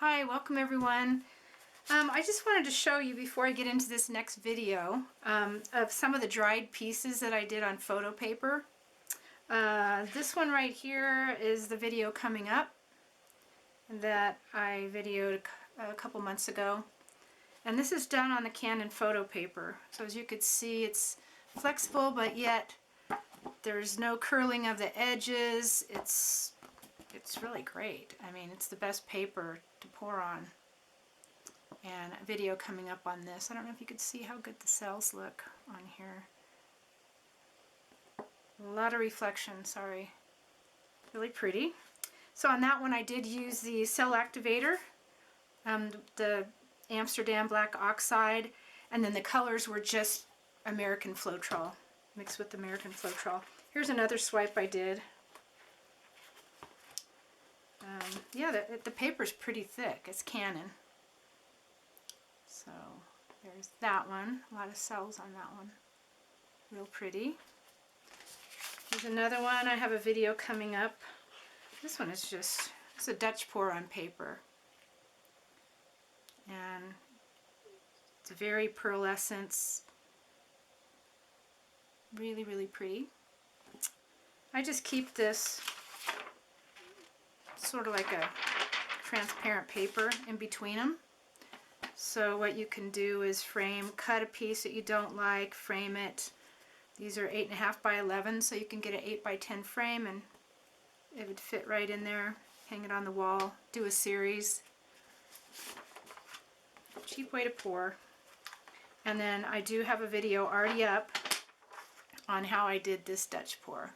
Hi, welcome everyone. I just wanted to show you before I get into this next video of some of the dried pieces that I did on photo paper. This one right here is the video coming up that I videoed a couple months ago. And this is done on the Canon Photo Paper. So as you could see, it's flexible, but yet there's no curling of the edges. It's really great. I mean, it's the best paper to pour on. And a video coming up on this. I don't know if you could see how good the cells look on here. A lot of reflection, sorry. Really pretty. So on that one I did use the cell activator, the Amsterdam black oxide, and then the colors were just American Floetrol, mixed with American Floetrol. Here's another swipe I did. Yeah, the paper's pretty thick. It's Canon. So there's that one. A lot of cells on that one. Real pretty. There's another one. I have a video coming up. This one is just, it's a Dutch pour on paper. And it's a very pearlescent. Really, really pretty. I just keep this sort of like a transparent paper in between them. So what you can do is cut a piece that you don't like, frame it. These are 8.5 by 11, so you can get an 8 by 10 frame and it would fit right in there. Hang it on the wall, do a series. Cheap way to pour. And then I do have a video already up on how I did this Dutch pour.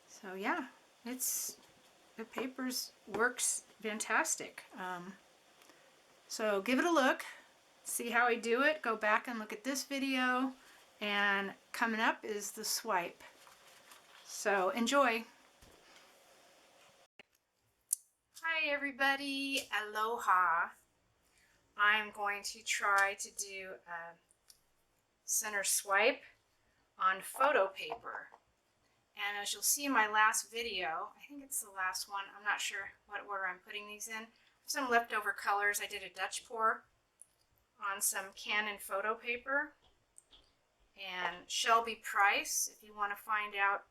So yeah, the papers works fantastic. So give it a look, see how I do it, go back and look at this video, and coming up is the swipe. So enjoy. Hi everybody, aloha. I'm going to try to do a center swipe on photo paper. And as you'll see in my last video, I think it's the last one, I'm not sure what order I'm putting these in. Some leftover colors. I did a Dutch pour on some Canon photo paper. And Shelby Price, if you want to find out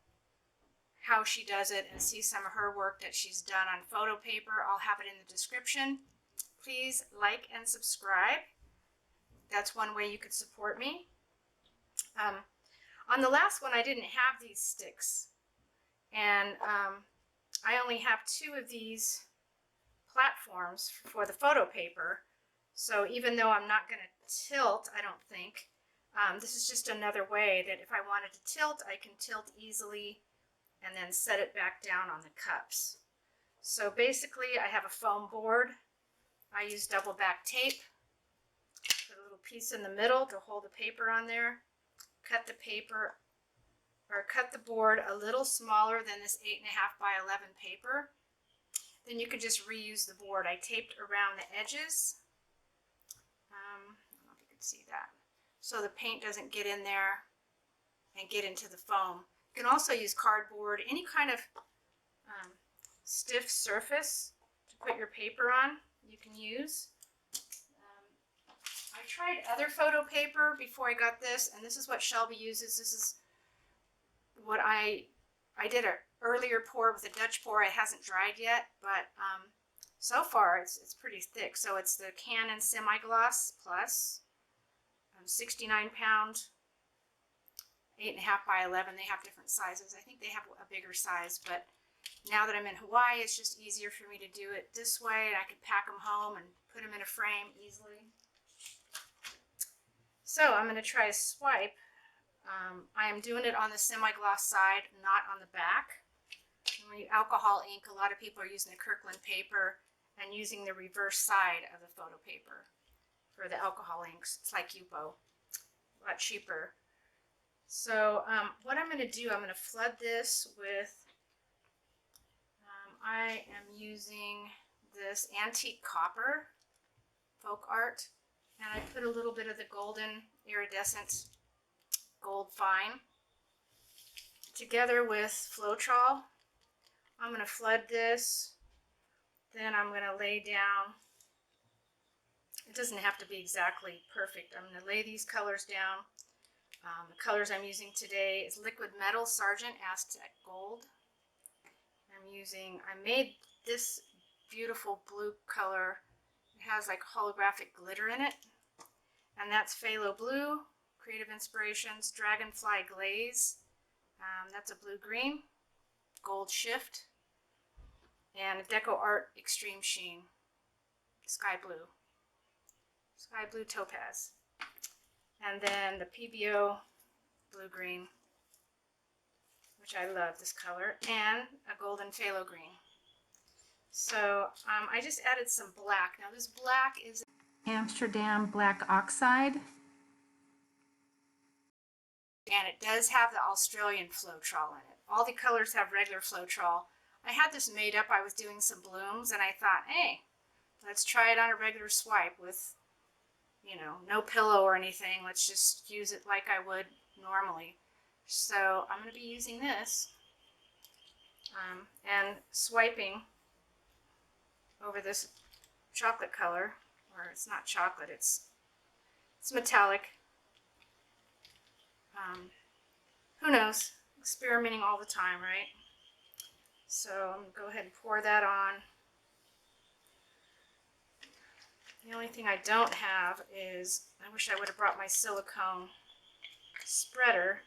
how she does it and see some of her work that she's done on photo paper, I'll have it in the description. Please like and subscribe. That's one way you could support me. On the last one, I didn't have these sticks, and I only have 2 of these platforms for the photo paper, so even though I'm not going to tilt, I don't think, this is just another way that if I wanted to tilt, I can tilt easily and then set it back down on the cups. So basically, I have a foam board. I use double back tape, put a little piece in the middle to hold the paper on there. Cut the paper, or cut the board a little smaller than this 8.5 by 11 paper. Then you can just reuse the board. I taped around the edges. I don't know if you can see that. So the paint doesn't get in there and get into the foam. You can also use cardboard, any kind of stiff surface to put your paper on, you can use. I tried other photo paper before I got this, and this is what Shelby uses. This is what I did an earlier pour with a Dutch pour. It hasn't dried yet, but so far it's pretty thick. So it's the Canon Semi-Gloss Plus, 69 pound, 8.5 by 11. They have different sizes. I think they have a bigger size, but now that I'm in Hawaii, it's just easier for me to do it this way, and I can pack them home and put them in a frame easily. So I'm going to try a swipe. I am doing it on the semi-gloss side, not on the back. And when you alcohol ink, a lot of people are using the Kirkland paper and using the reverse side of the photo paper for the alcohol inks. It's like Yupo, a lot cheaper. So what I'm going to do, I'm going to flood this with, I am using this antique copper, folk art. And I put a little bit of the golden iridescent gold fine together with Floetrol. I'm going to flood this then I'm going to lay down, it doesn't have to be exactly perfect. I'm going to lay these colors down. The colors I'm using today is Liquid Metal Sargent Aztec Gold. I made this beautiful blue color. It has like holographic glitter in it. And that's Phthalo Blue, Creative Inspirations, Dragonfly Glaze. That's a blue-green, Gold Shift, and Deco Art Extreme Sheen, Sky Blue Topaz. And then the PBO Blue-Green, which I love this color, and a Golden Phthalo Green. So I just added some black. Now this black is Amsterdam Black Oxide. And it does have the Australian Floetrol in it. All the colors have regular Floetrol. I had this made up. I was doing some blooms and I thought, hey, let's try it on a regular swipe with, you know, no pillow or anything. Let's just use it like I would normally. So I'm going to be using this and swiping over this chocolate color, or it's not chocolate, it's metallic. Who knows? Experimenting all the time, right? So I'm going to go ahead and pour that on. The only thing I don't have is, I wish I would have brought my silicone spreader,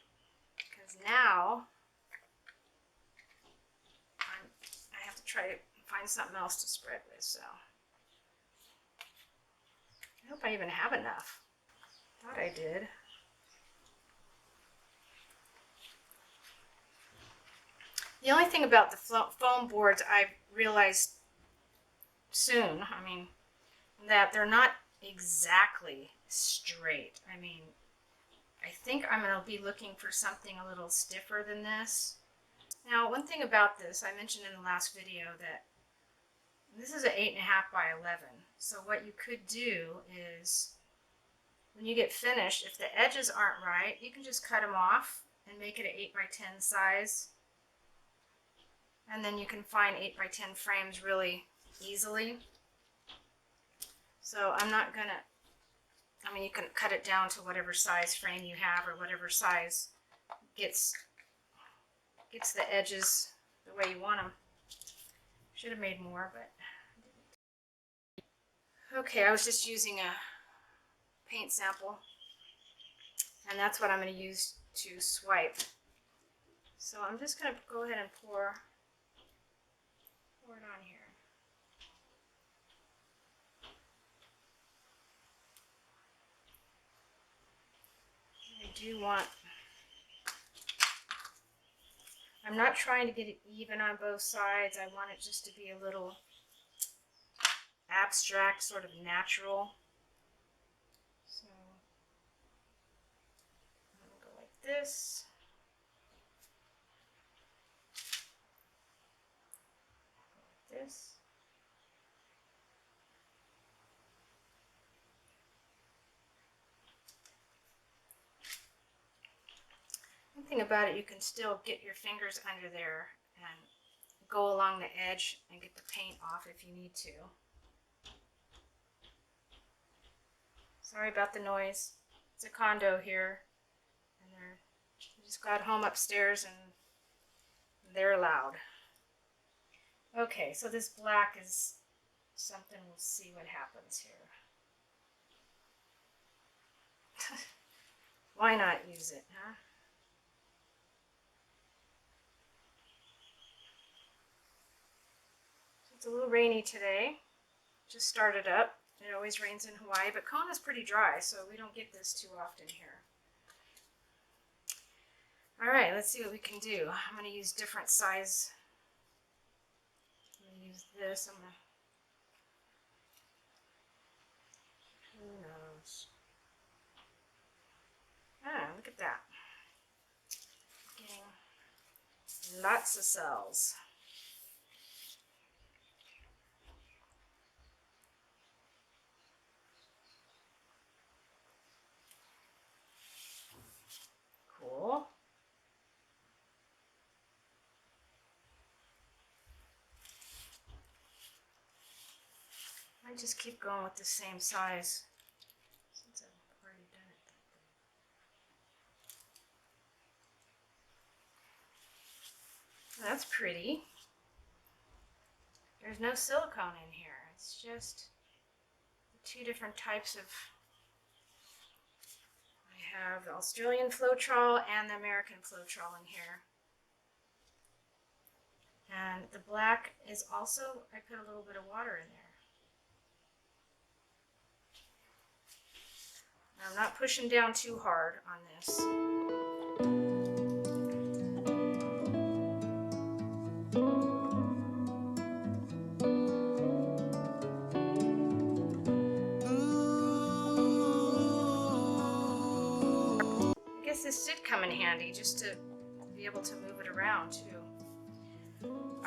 because now I have to try to find something else to spread with. So I hope I even have enough. Thought I did. The only thing about the foam boards I realized soon, that they're not exactly straight. I think I'm going to be looking for something a little stiffer than this. Now, one thing about this, I mentioned in the last video that this is an 8.5 by 11. So what you could do is, when you get finished, if the edges aren't right, you can just cut them off and make it an 8 by 10 size. And then you can find 8 by 10 frames really easily. So I'm not gonna, you can cut it down to whatever size frame you have, or whatever size gets the edges the way you want them. Should have made more, but I didn't. Okay, I was just using a paint sample, and that's what I'm going to use to swipe. So I'm just going to go ahead and pour it on here. I'm not trying to get it even on both sides. I want it just to be a little abstract, sort of natural. So I'm going to go like this. Like this. One thing about it, you can still get your fingers under there and go along the edge and get the paint off if you need to. Sorry about the noise. It's a condo here, and we just got home upstairs and they're loud. Okay, so this black is something, we'll see what happens here. Why not use it, huh? It's a little rainy today. Just started up. It always rains in Hawaii, but Kona's pretty dry, so we don't get this too often here. Alright, let's see what we can do. I'm going to use different size. I'm going to use this. Who knows? Ah, look at that. Getting lots of cells. Cool. just keep going with the same size since I've already done it. That's pretty. There's no silicone in here. It's just two different types of. I have the Australian Floetrol and the American Floetrol in here. And the black is also, I put a little bit of water in there. I'm not pushing down too hard on this. I guess this did come in handy just to be able to move it around too.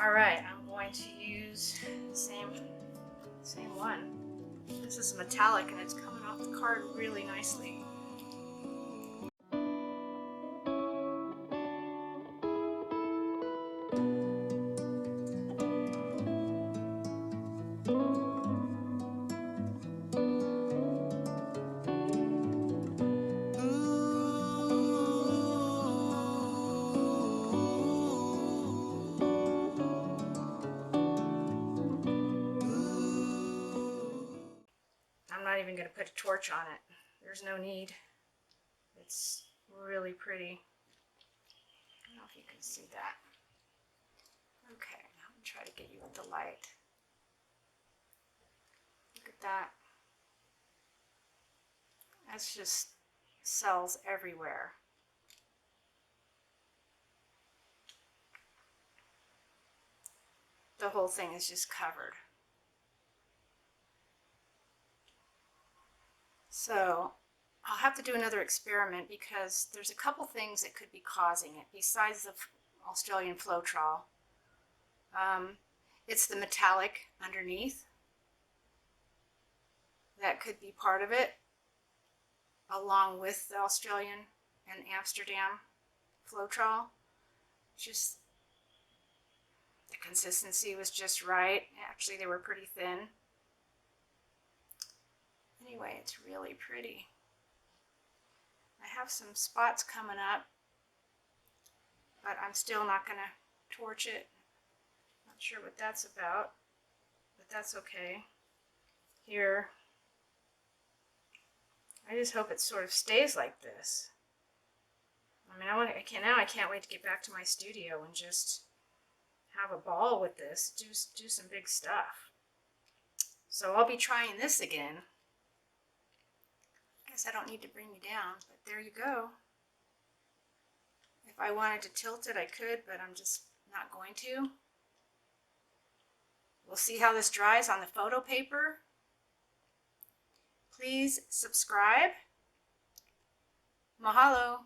Alright, I'm going to use the same one. This is metallic and it's coming off the card really nicely. I'm not even going to put a torch on it. There's no need. It's really pretty. I don't know if you can see that. Okay, I'm going to try to get you with the light. Look at that. That's just cells everywhere. The whole thing is just covered. So I'll have to do another experiment because there's a couple things that could be causing it besides the Australian Floetrol. It's the metallic underneath. That could be part of it, along with the Australian and Amsterdam Floetrol. Just the consistency was just right. Actually, they were pretty thin. Anyway, it's really pretty. I have some spots coming up, but I'm still not going to torch it. Not sure what that's about, but that's okay. Here, I just hope it sort of stays like this. I mean, I can't wait to get back to my studio and just have a ball with this, do some big stuff. So I'll be trying this again. I guess I don't need to bring you down, but there you go. If I wanted to tilt it, I could, but I'm just not going to. We'll see how this dries on the photo paper. Please subscribe. Mahalo.